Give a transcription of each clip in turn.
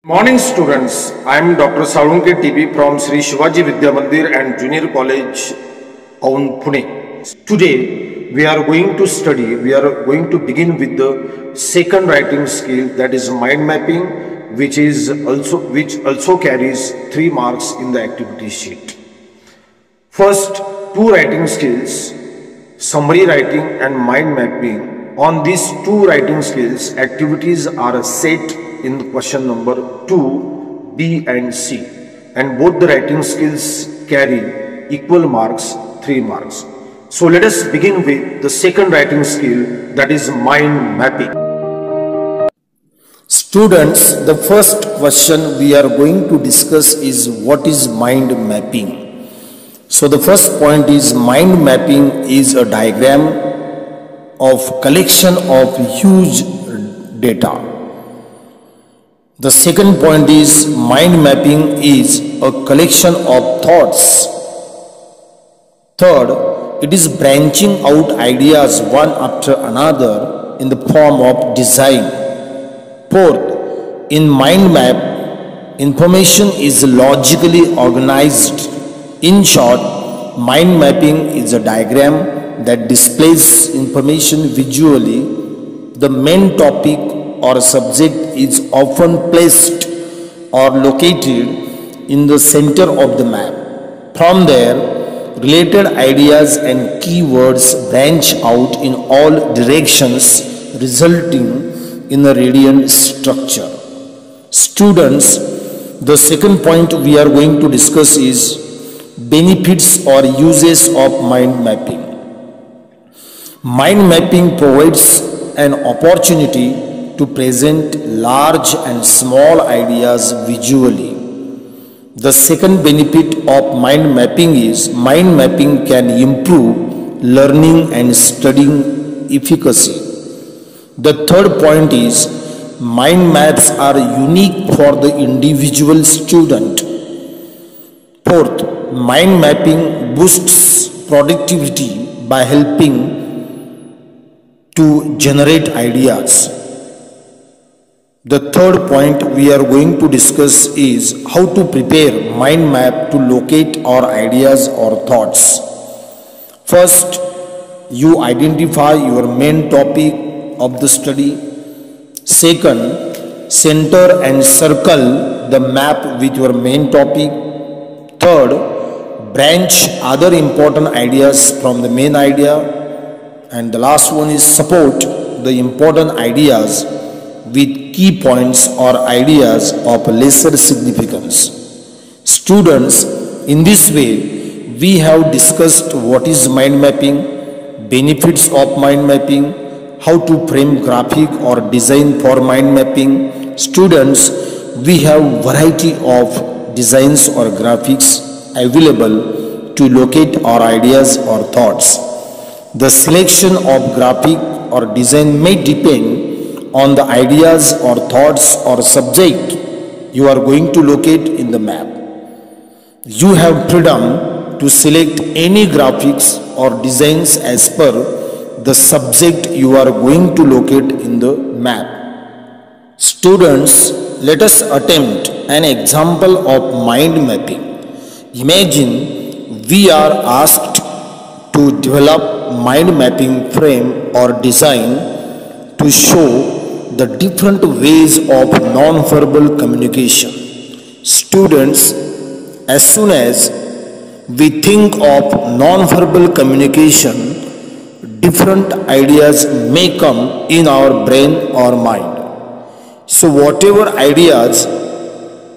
Morning students, I am Dr. Salunke TB from Sri Shivaji Vidya Mandir and Junior College, Aun, Pune. Today we are going to begin with the second writing skill, that is mind mapping, which also carries 3 marks in the activity sheet. First, two writing skills, summary writing and mind mapping. On these two writing skills, activities are set in question number 2, B and C, and both the writing skills carry equal marks, 3 marks. So let us begin with the second writing skill, that is mind mapping. Students, the first question we are going to discuss is what is mind mapping. So the first point is mind mapping is a diagram of collection of huge data. The second point is mind mapping is a collection of thoughts. Third, it is branching out ideas one after another in the form of design. Fourth, in mind map, information is logically organized. In short, mind mapping is a diagram that displays information visually. The main topic or subject is often placed or located in the center of the map. From there, related ideas and keywords branch out in all directions, resulting in a radiant structure. Students, the second point we are going to discuss is benefits or uses of mind mapping. Mind mapping provides an opportunity to present large and small ideas visually. The second benefit of mind mapping is mind mapping can improve learning and studying efficacy. The third point is mind maps are unique for the individual student. Fourth, mind mapping boosts productivity by helping to generate ideas. The third point we are going to discuss is how to prepare mind map to locate our ideas or thoughts. First, you identify your main topic of the study. Second, center and circle the map with your main topic. Third, branch other important ideas from the main idea. And the last one is support the important ideas with key points or ideas of lesser significance. Students, in this way, we have discussed what is mind mapping, benefits of mind mapping, how to frame graphic or design for mind mapping. Students, we have variety of designs or graphics available to locate our ideas or thoughts. The selection of graphic or design may depend on the ideas or thoughts or subject you are going to locate in the map. You have freedom to select any graphics or designs as per the subject you are going to locate in the map. Students, let us attempt an example of mind mapping. Imagine we are asked to develop mind mapping frame or design to show the different ways of non-verbal communication. Students, as soon as we think of non-verbal communication, different ideas may come in our brain or mind. So whatever ideas,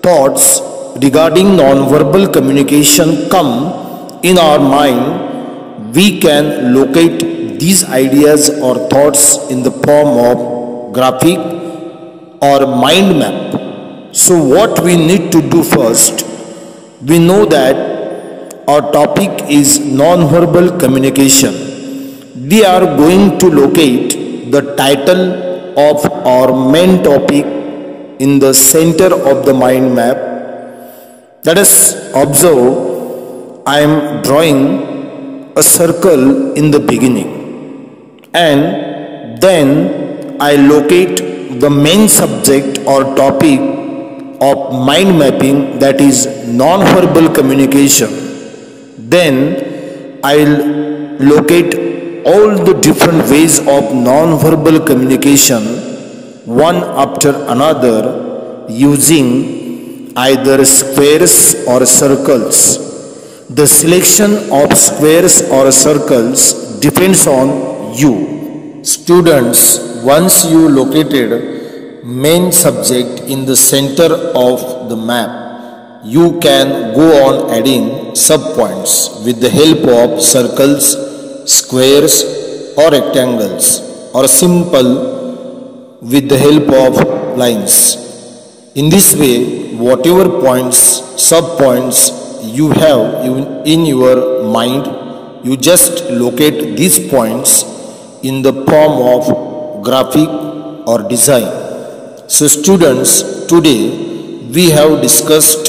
thoughts regarding non-verbal communication come in our mind, we can locate these ideas or thoughts in the form of graphic or mind map. So what we need to do first, we know that our topic is non-verbal communication. We are going to locate the title of our main topic in the center of the mind map. Let us observe, I am drawing a circle in the beginning, and then I locate the main subject or topic of mind mapping, that is non-verbal communication, then I'll locate all the different ways of non-verbal communication one after another using either squares or circles. The selection of squares or circles depends on you. Students, once you located main subject in the center of the map, you can go on adding subpoints with the help of circles, squares or rectangles, or simple with the help of lines. In this way, whatever points, subpoints you have in your mind, you just locate these points in the form of graphic or design. So students, today we have discussed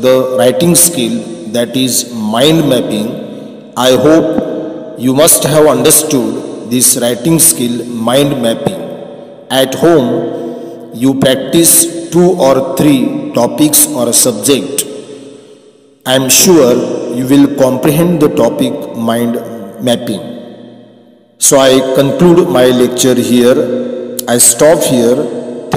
the writing skill, that is mind mapping. I hope you must have understood this writing skill, mind mapping. At home, you practice 2 or 3 topics or a subject. I am sure you will comprehend the topic mind mapping. So I conclude my lecture here. I stop here.